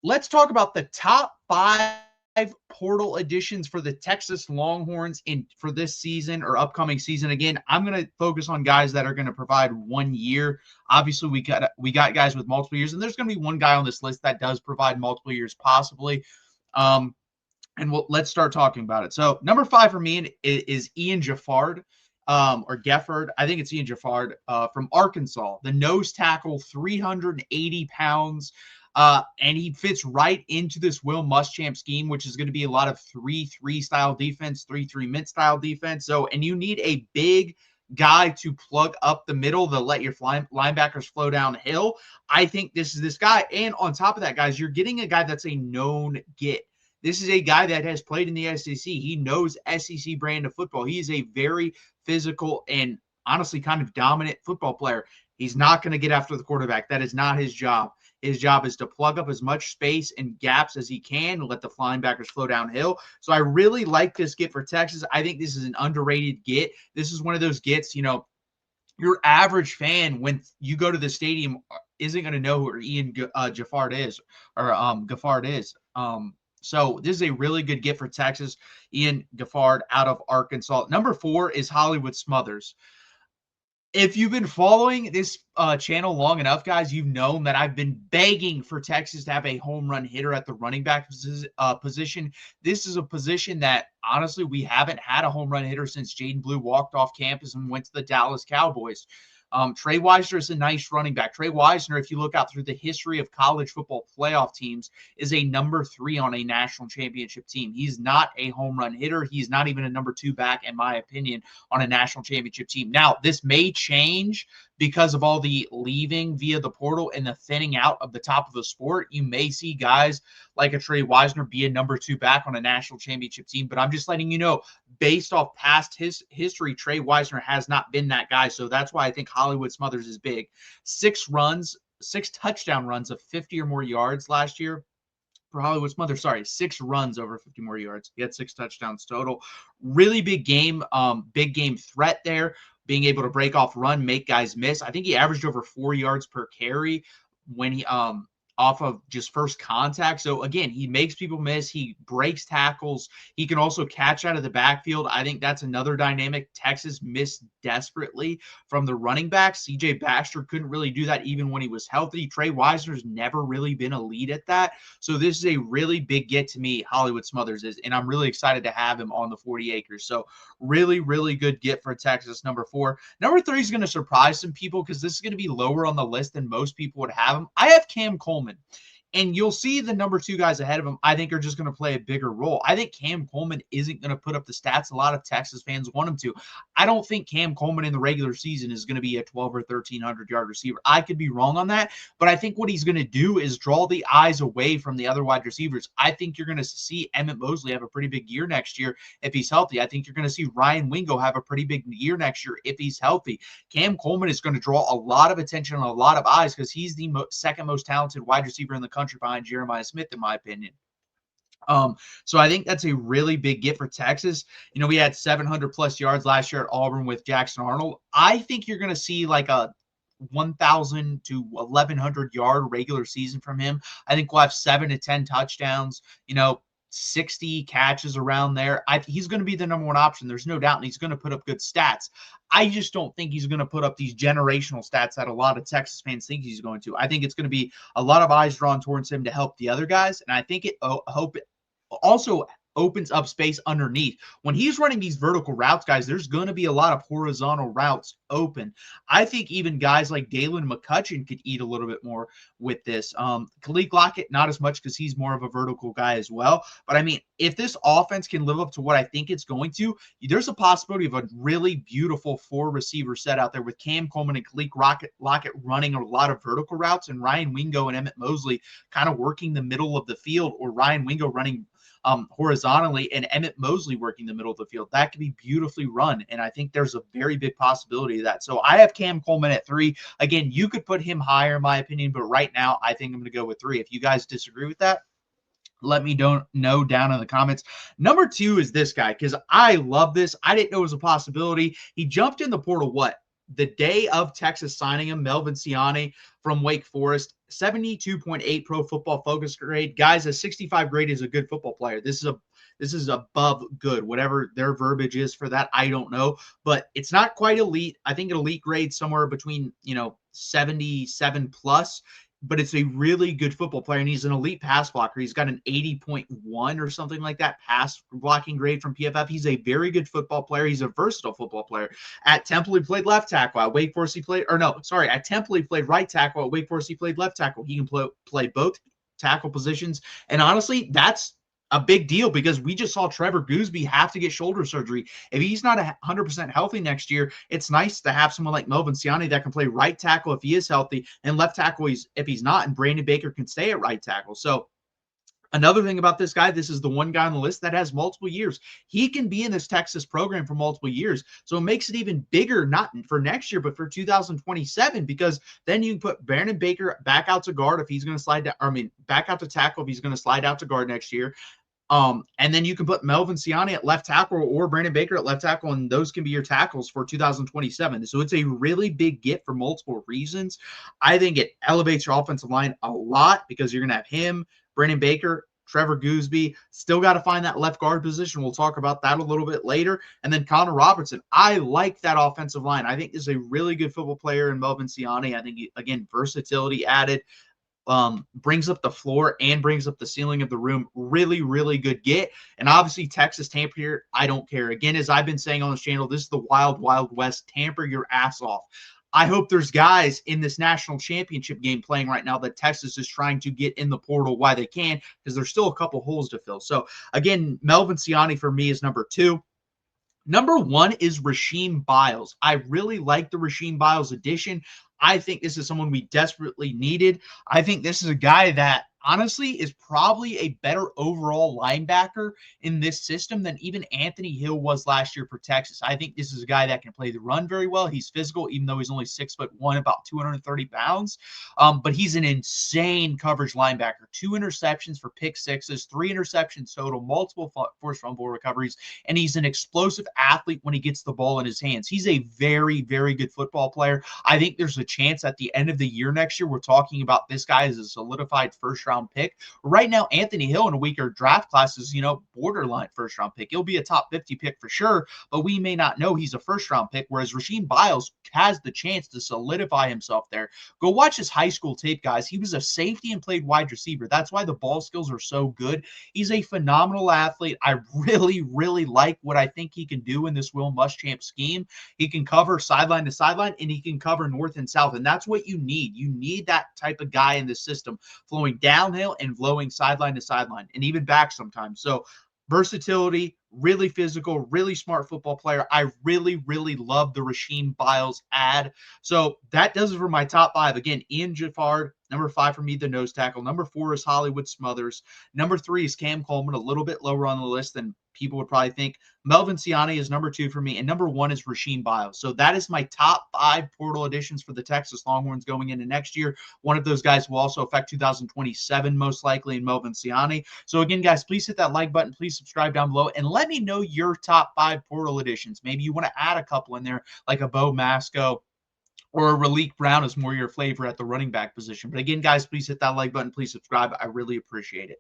let's talk about the top 5 portal additions for the Texas Longhorns for this season or upcoming season. Again, I'm going to focus on guys that are going to provide 1 year. Obviously, we got guys with multiple years, and there's going to be one guy on this list that does provide multiple years possibly. And let's start talking about it. So number 5 for me is Ian Jaffard. Or Gefford. I think it's Ian Jaffard from Arkansas. The nose tackle, 380 pounds. And he fits right into this Will Muschamp scheme, which is going to be a lot of 3-3 style defense, 3-3 mint style defense. So, and you need a big guy to plug up the middle to let your linebackers flow downhill. I think this is this guy. And on top of that, guys, you're getting a guy that's a known get. This is a guy that has played in the SEC. He knows SEC brand of football. He is a very physical and honestly kind of dominant football player. He's not going to get after the quarterback. That is not his job. His job is to plug up as much space and gaps as he can and let the linebackers flow downhill. So I really like this get for Texas. I think this is an underrated get. This is one of those gets, your average fan, when you go to the stadium, isn't going to know who Ian Jaffard is or Gaffard is. So this is a really good get for Texas. Ian Gaffard out of Arkansas. Number 4 is Hollywood Smothers. If you've been following this channel long enough, guys, you've known that I've been begging for Texas to have a home run hitter at the running back position. This is a position that, honestly, we haven't had a home run hitter since Jaden Blue walked off campus and went to the Dallas Cowboys. Trey Wisner is a nice running back. Trey Wisner, if you look out through the history of college football playoff teams, is a number 3 on a national championship team. He's not a home run hitter. He's not even a number 2 back, in my opinion, on a national championship team. Now, this may change because of all the leaving via the portal and the thinning out of the top of the sport. You may see guys like a Trey Wisner be a number 2 back on a national championship team, but I'm just letting you know, based off past his history, Trey Wisner has not been that guy. So that's why I think Hollywood Smothers is big. 6 touchdown runs of 50 or more yards last year for Hollywood Smothers. 6 runs over 50 more yards. He had 6 touchdowns total. Really big game threat there. Being able to break off run, make guys miss. I think he averaged over 4 yards per carry when he off of just first contact. So again, he makes people miss. He breaks tackles. He can also catch out of the backfield. I think that's another dynamic Texas missed desperately from the running back. CJ Baxter couldn't really do that even when he was healthy. Trey Wisner's never really been a lead at that. So this is a really big get to me, Hollywood Smothers is, and I'm really excited to have him on the 40 acres. So really, really good get for Texas, number 4. Number 3 is going to surprise some people because this is going to be lower on the list than most people would have him. I have Cam Coleman. And you'll see the number 2 guys ahead of him, I think, are just going to play a bigger role. I think Cam Coleman isn't going to put up the stats a lot of Texas fans want him to. I don't think Cam Coleman in the regular season is going to be a 12 or 1,300-yard receiver. I could be wrong on that, but I think what he's going to do is draw the eyes away from the other wide receivers. I think you're going to see Emmett Mosley have a pretty big year next year if he's healthy. I think you're going to see Ryan Wingo have a pretty big year next year if he's healthy. Cam Coleman is going to draw a lot of attention and a lot of eyes because he's the second most talented wide receiver in the country behind Jeremiah Smith, in my opinion. So I think that's a really big get for Texas. We had 700+ yards last year at Auburn with Jackson Arnold. I think you're going to see like a 1,000 to 1,100 yard regular season from him. I think we'll have 7 to 10 touchdowns, 60 catches around there. He's going to be the number 1 option. There's no doubt, and he's going to put up good stats. I just don't think he's going to put up these generational stats that a lot of Texas fans think he's going to. I think it's going to be a lot of eyes drawn towards him to help the other guys, and I think it also opens up space underneath. When he's running these vertical routes, guys, there's going to be a lot of horizontal routes open. I think even guys like Dalen McCutcheon could eat a little bit more with this. Khalid Lockett, not as much because he's more of a vertical guy as well. But, I mean, if this offense can live up to what I think it's going to, there's a possibility of a really beautiful 4-receiver set out there with Cam Coleman and Khalid Lockett running a lot of vertical routes and Ryan Wingo and Emmett Mosley kind of working the middle of the field, or Ryan Wingo running horizontally and Emmett Mosley working the middle of the field. That could be beautifully run, and I think there's a very big possibility of that. So I have Cam Coleman at 3. Again, you could put him higher in my opinion, but right now I think I'm going to go with 3. If you guys disagree with that, let me know down in the comments. Number 2 is this guy because I love this. I didn't know it was a possibility. He jumped in the portal, the day of Texas signing him, Melvin Siani from Wake Forest, 72.8 Pro Football Focus grade. Guys, a 65 grade is a good football player. This is above good. Whatever their verbiage is for that, I don't know, but it's not quite elite. I think an elite grade somewhere between 77 plus. But it's a really good football player, and he's an elite pass blocker. He's got an 80.1 or something like that pass blocking grade from PFF. He's a very good football player. He's a versatile football player. At Temple, he played left tackle. At Wake Forest, at Temple, he played right tackle. At Wake Forest, he played left tackle. He can play both tackle positions. And honestly, that's a big deal because we just saw Trevor Goosby have to get shoulder surgery. If he's not 100% healthy next year, it's nice to have someone like Melvin Siani that can play right tackle if he is healthy, and left tackle if he's not, and Brandon Baker can stay at right tackle. So another thing about this guy, this is the one guy on the list that has multiple years. He can be in this Texas program for multiple years. So it makes it even bigger, not for next year, but for 2027, because then you can put Brandon Baker back out to guard if he's going to slide down, back out to tackle if he's going to slide out to guard next year. And then you can put Melvin Siani at left tackle or Brandon Baker at left tackle, and those can be your tackles for 2027. So it's a really big get for multiple reasons. I think it elevates your offensive line a lot because you're going to have him, Brandon Baker, Trevor Goosby. Still got to find that left guard position. We'll talk about that a little bit later. And then Connor Robertson. I like that offensive line. I think this is a really good football player in Melvin Siani. I think, again, versatility added. Brings up the floor and brings up the ceiling of the room. Really, really good get. And obviously, Texas tamper here, I don't care. Again, as I've been saying on this channel, this is the wild, wild west. Tamper your ass off. I hope there's guys in this national championship game playing right now that Texas is trying to get in the portal while they can, because there's still a couple holes to fill. So, again, Melvin Siani for me is number 2. Number 1 is Rasheem Biles. I really like the Rasheem Biles addition. I think this is someone we desperately needed. I think this is a guy that honestly is probably a better overall linebacker in this system than even Anthony Hill was last year for Texas. I think this is a guy that can play the run very well. He's physical, even though he's only 6'1", about 230 pounds. But he's an insane coverage linebacker. 2 interceptions for pick sixes, 3 interceptions total, multiple forced fumble recoveries, and he's an explosive athlete when he gets the ball in his hands. He's a very, very good football player. I think there's a chance at the end of the year next year, we're talking about this guy as a solidified first-round pick. Right now, Anthony Hill in a weaker draft class is, borderline first-round pick. He'll be a top 50 pick for sure, but we may not know he's a first-round pick, whereas Rasheem Biles has the chance to solidify himself there. Go watch his high school tape, guys. He was a safety and played wide receiver. That's why the ball skills are so good. He's a phenomenal athlete. I really, really like what I think he can do in this Will Muschamp scheme. He can cover sideline to sideline, and he can cover north and south, and that's what you need. You need that type of guy in the system, flowing downhill and flowing sideline to sideline, and even back sometimes. So versatility, really physical, really smart football player. I really, really love the Rasheem Biles ad. So that does it for my top 5. Again, Ian Giffard, number 5 for me, the nose tackle. Number 4 is Hollywood Smothers. Number 3 is Cam Coleman, a little bit lower on the list than people would probably think. Melvin Siani is number 2 for me, and number 1 is Rasheem Biles. So that is my top 5 portal additions for the Texas Longhorns going into next year. One of those guys will also affect 2027 most likely in Melvin Siani. So again, guys, please hit that like button. Please subscribe down below, and let me know your top 5 portal additions. Maybe you want to add a couple in there, like a Bo Masco or a Raleek Brown is more your flavor at the running back position. But again, guys, please hit that like button. Please subscribe. I really appreciate it.